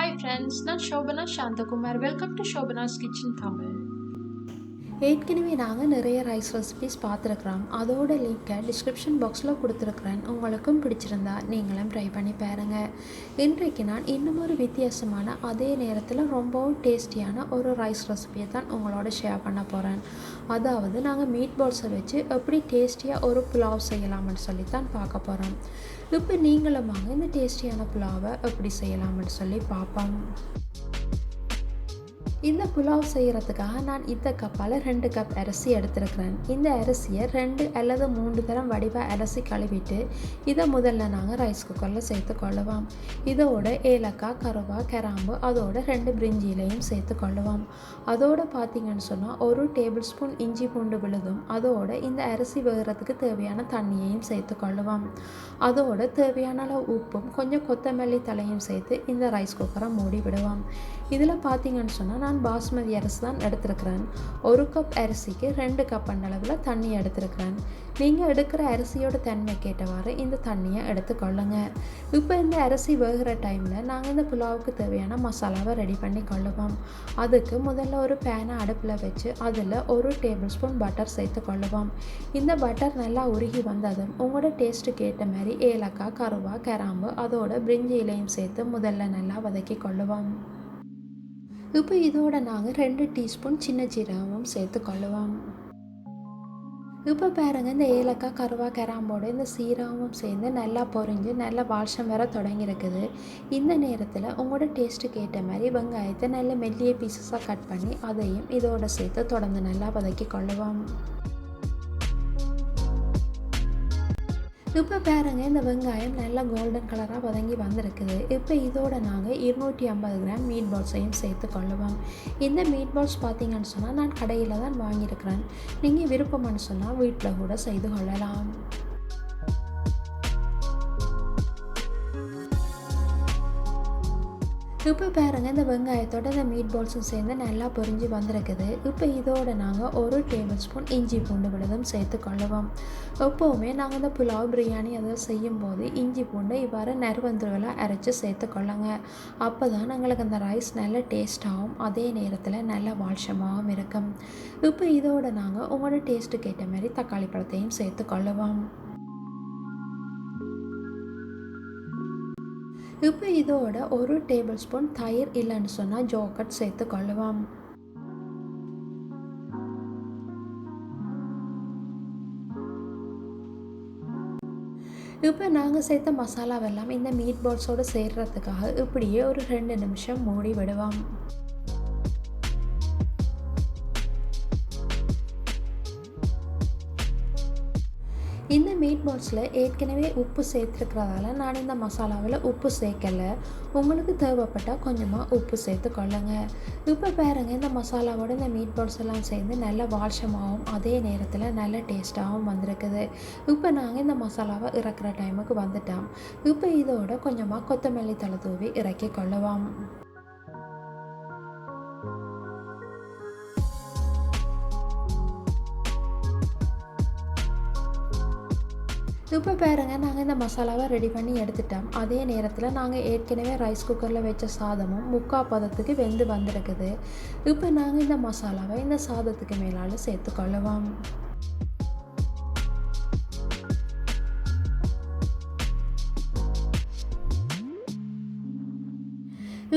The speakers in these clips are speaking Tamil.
Hi friends, நான் Shobana Shantakumar. Welcome to Shobana's Kitchen Tamil. ஏற்கனவே நாங்கள் நிறைய ரைஸ் ரெசிபிஸ் பார்த்துருக்குறோம். அதோட லிங்கை டிஸ்கிரிப்ஷன் பாக்ஸில் கொடுத்துருக்குறேன். உங்களுக்கும் பிடிச்சிருந்தா நீங்களும் ட்ரை பண்ணி பாருங்கள். இன்றைக்கு நான் இன்னும் ஒரு வித்தியாசமான அதே நேரத்தில் ரொம்பவும் டேஸ்டியான ஒரு ரைஸ் ரெசிபியை தான் உங்களோட ஷேர் பண்ண போகிறேன். அதாவது நாங்கள் மீட் பால்ஸை வச்சு எப்படி டேஸ்டியாக ஒரு புலாவ் செய்யலாம்னு சொல்லித்தான் பார்க்க போகிறோம். இப்போ நீங்களும் வாங்க இந்த டேஸ்டியான புலாவை எப்படி செய்யலாம்னு சொல்லி பார்ப்போம். இந்த புலாவ் செய்கிறதுக்காக நான் இந்த கப்பால் 2 கப் அரிசி எடுத்துருக்கிறேன். இந்த அரிசியை 2 அல்லது 3 தரம் வடிவாக அரிசி கழுவிட்டு இதை முதல்ல நாங்கள் ரைஸ் குக்கரில் சேர்த்து கொள்ளுவோம். இதோட ஏலக்காய், கருவா, கிராம்பு, அதோட 2 பிரிஞ்சிலையும் சேர்த்து கொள்ளுவோம். அதோடு பார்த்திங்கன்னு சொன்னால் 1 டேபிள் ஸ்பூன் இஞ்சி பூண்டு விழுதும், அதோட இந்த அரிசி வேகிறதுக்கு தேவையான தண்ணியையும் சேர்த்து கொள்ளுவோம். அதோட தேவையான அளவு உப்பும் கொஞ்சம் கொத்தமல்லி தலையும் சேர்த்து இந்த ரைஸ் குக்கரை மூடி விடுவோம். இதில் பார்த்திங்கன்னு சொன்னால் நான் பாஸ்மதி அரிசி தான் எடுத்துருக்கிறேன். 1 கப் அரிசிக்கு 2 கப் அளவில் தண்ணி எடுத்துருக்கிறேன். நீங்கள் எடுக்கிற அரிசியோட தன்மை கேட்டவாறு இந்த தண்ணியை எடுத்துக்கொள்ளுங்க. இப்போ இந்த அரிசி வேகிற டைமில் நாங்கள் இந்த புலாவுக்கு தேவையான மசாலாவை ரெடி பண்ணி கொள்ளுவோம். அதுக்கு முதல்ல ஒரு பேனை அடுப்பில் வச்சு அதில் 1 டேபிள் ஸ்பூன் பட்டர் சேர்த்து கொள்ளுவோம். இந்த பட்டர் நல்லா உருகி வந்ததும் உங்களோட டேஸ்ட்டுக்கு ஏற்ற மாதிரி ஏலக்காய், கருவா, கிராம்பு, அதோட பிரிஞ்சி இலையும் சேர்த்து முதல்ல நல்லா வதக்கி கொள்ளுவோம். இப்போ இதோட நாங்கள் 2 டீஸ்பூன் சின்ன ஜீரகமும் சேர்த்து கொள்ளுவோம். இப்போ பாருங்கள், இந்த ஏலக்காய், கருவா, கிராம்போடு இந்த சீரகமும் சேர்ந்து நல்லா பொரிஞ்சு நல்லா வாசம் வர தொடங்கியிருக்குது. இந்த நேரத்தில் உங்களோட டேஸ்ட்டுக்கு ஏற்ற மாதிரி வெங்காயத்தை நல்ல மெல்லிய பீசஸாக கட் பண்ணி அதையும் இதோட சேர்த்து தொடர்ந்து நல்லா வதக்கி கொள்ளுவோம். இப்போ பாருங்கள், இந்த வெங்காயம் நல்லா கோல்டன் கலராக வதங்கி வந்திருக்குது. இப்போ இதோட நாங்கள் 250 கிராம் மீட் பால்ஸையும் சேர்த்து கொள்ளுவோம். இந்த மீட் பால்ஸ் பார்த்திங்கன்னு சொன்னால் நான் கடையில் தான் வாங்கியிருக்கிறேன். நீங்கள் விருப்பம்னு சொன்னால் வீட்டில் கூட செய்து கொள்ளலாம். இப்போ பாருங்கள், இந்த வெங்காயத்தோட இந்த மீட் பால்ஸும் சேர்ந்து நல்லா பொரிஞ்சு வந்திருக்குது. இப்போ இதோட நாங்கள் 1 டேபிள் ஸ்பூன் இஞ்சி பூண்டு விழுதும் சேர்த்து கொள்ளுவோம். எப்போவுமே நாங்கள் இந்த புலாவ், பிரியாணி அதை செய்யும்போது இஞ்சி பூண்டு இவ்வாறு நறுவந்துருவலாக அரைச்சி சேர்த்து கொள்ளுங்க. அப்போ தான் எங்களுக்கு அந்த ரைஸ் நல்ல டேஸ்ட்டாகவும் அதே நேரத்தில் நல்ல வாசமாகவும் இருக்கும். இப்போ இதோட நாங்கள் உங்களோட டேஸ்ட்டுக்கு ஏற்ற மாதிரி தக்காளி பழத்தையும் சேர்த்து கொள்ளுவோம். இப்போ இதோட 1 டேபிள் ஸ்பூன் தயிர் இல்லைன்னு சொன்னால் ஜோகட் சேர்த்து கொள்ளுவோம். இப்போ நாங்கள் சேர்த்த மசாலாவெல்லாம் இந்த மீட் பால்ஸோடு சேர்கிறதுக்காக இப்படியே ஒரு 2 நிமிஷம் மூடி விடுவோம். இந்த மீட் பால்ஸில் ஏற்கனவே உப்பு சேர்த்துருக்கிறதால நான் இந்த மசாலாவில் உப்பு சேர்க்கலை. உங்களுக்கு தேவைப்பட்டால் கொஞ்சமாக உப்பு சேர்த்து கொள்ளுங்க. இப்போ பாருங்கள், இந்த மசாலாவோட இந்த மீட் பால்ஸ் எல்லாம் சேர்ந்து நல்ல வாசமாகவும் அதே நேரத்தில் நல்ல டேஸ்ட்டாகவும் வந்திருக்குது. இப்போ நாங்கள் இந்த மசாலாவை இறக்குற டைமுக்கு வந்துட்டோம். இப்போ இதோட கொஞ்சமாக கொத்தமல்லி தழை தூவி இறக்கி கொள்ளுவோம். இப்போ பாருங்கள், நாங்கள் இந்த மசாலாவை ரெடி பண்ணி எடுத்துட்டோம். அதே நேரத்தில் நாங்கள் ஏற்கனவே ரைஸ் குக்கரில் வச்ச சாதமும் 3/4 பதத்துக்கு வெந்து வந்திருக்குது. இப்போ நாங்கள் இந்த மசாலாவை இந்த சாதத்துக்கு மேலால் சேர்த்து கொள்ளுவோம்.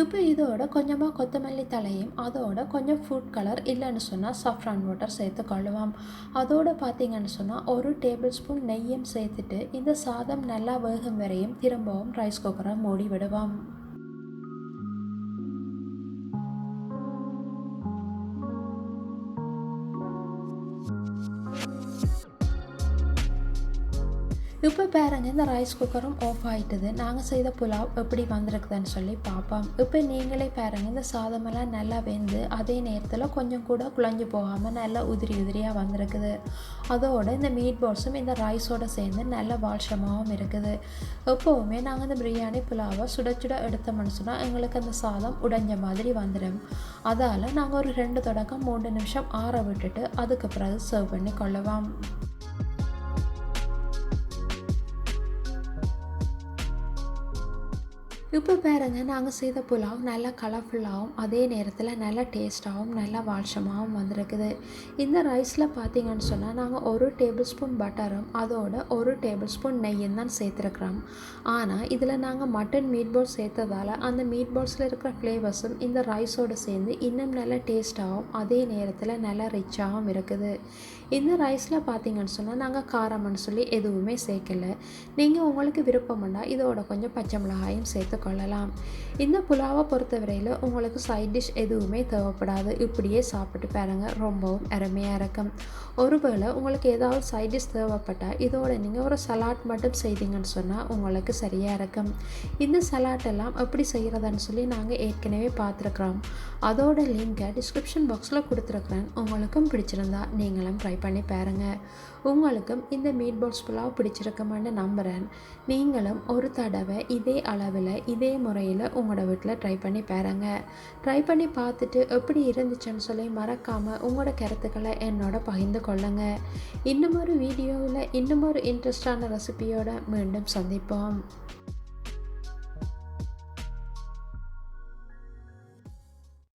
இப்போ இதோட கொஞ்சமாக கொத்தமல்லி தலையும் அதோட கொஞ்சம் ஃபுட் கலர் இல்லைன்னு சொன்னால் சஃப்ரான் வாட்டர் சேர்த்து கொள்ளுவோம். அதோடு பார்த்திங்கன்னு சொன்னால் 1 டேபிள் ஸ்பூன் நெய்யும் சேர்த்துட்டு இந்த சாதம் நல்லா வேகும் வரையும் திரும்பவும் ரைஸ் குக்கரை மூடி விடுவோம். இப்போ பாருங்கள், இந்த ரைஸ் குக்கரும் ஆஃப் ஆகிட்டுது. நாங்கள் செய்த புலாவ் எப்படி வந்திருக்குதுன்னு சொல்லி பார்ப்போம். இப்போ நீங்களே பாருங்கள், இந்த சாதமெல்லாம் நல்லா வெந்து அதே நேரத்தில் கொஞ்சம் கூட குழஞ்சி போகாமல் நல்லா உதிரியாக வந்திருக்குது. அதோட இந்த மீட் பால்ஸும் இந்த ரைஸோடு சேர்ந்து நல்ல வாசமாகவும் இருக்குது. எப்போவுமே நாங்கள் இந்த பிரியாணி புலாவை சுட எடுத்தோம்னு சொன்னால் எங்களுக்கு அந்த சாதம் உடைஞ்ச மாதிரி வந்துடும். அதால் நாங்கள் ஒரு 2 தொடக்கம் 3 நிமிஷம் ஆற விட்டுட்டு அதுக்கு பிறகு சர்வ் பண்ணி கொள்ளுவோம். இப்போ பாருங்க, நாங்கள் செய்த புலாவ் நல்லா கலர்ஃபுல்லாகவும் அதே நேரத்தில் நல்லா டேஸ்ட்டாகவும் நல்லா வாசமாகவும் வந்திருக்குது. இந்த ரைஸில் பார்த்தீங்கன்னு சொன்னால் நாங்கள் 1 டேபிள் ஸ்பூன் பட்டரும் அதோட 1 டேபிள் ஸ்பூன் நெய்யும் தான் சேர்த்துருக்குறோம். ஆனால் இதில் நாங்கள் மட்டன் மீட் பால் சேர்த்ததால் அந்த மீட் பால்ஸில் இருக்கிற ஃப்ளேவர்ஸும் இந்த ரைஸோடு சேர்ந்து இன்னும் நல்லா டேஸ்ட்டாகவும் அதே நேரத்தில் நல்லா ரிச்சாகவும் இருக்குது. இந்த ரைஸில் பார்த்தீங்கன்னு சொன்னால் நாங்கள் காரம்னு சொல்லி எதுவுமே சேர்க்கல. நீங்கள் உங்களுக்கு விருப்பம்னா இதோட கொஞ்சம் பச்சை மிளகாயும் சேர்த்து கொள்ளலாம். இந்த புலாவை பொறுத்தவரையில் உங்களுக்கு சைட் டிஷ் எதுவுமே தேவைப்படாது. இப்படியே சாப்பிட்டு பாருங்க, ரொம்பவும் அருமையாக இருக்கும். ஒருவேளை உங்களுக்கு ஏதாவது சைட் டிஷ் தேவைப்பட்டால் இதோட நீங்கள் ஒரு சலாட் மட்டும் செய்தீங்கன்னு சொன்னால் உங்களுக்கு சரியாக இருக்கும். இந்த சலாட் எல்லாம் எப்படி செய்கிறதுன்னு சொல்லி நாங்கள் ஏற்கனவே பார்த்துருக்குறோம். அதோட லிங்கை டிஸ்கிரிப்ஷன் பாக்ஸில் கொடுத்துருக்குறேன். உங்களுக்கும் பிடிச்சிருந்தா நீங்களும் ட்ரை பண்ணி பாருங்கள். உங்களுக்கும் இந்த மீட் பால்ஸ் புலாவ் பிடிச்சிருக்குமென்னு நம்புகிறேன். நீங்களும் ஒரு தடவை இதே அளவில் இதே முறையில் உங்களோட வீட்டில் ட்ரை பண்ணி பாருங்கள். ட்ரை பண்ணி பார்த்துட்டு எப்படி இருந்துச்சுன்னு சொல்லி மறக்காமல் உங்களோட கருத்துக்களை என்னோட பகிர்ந்து கொள்ளுங்கள். இன்னும் ஒரு வீடியோவில் இன்னும் ஒரு இன்ட்ரெஸ்டான ரெசிபியோடு மீண்டும் சந்திப்போம்.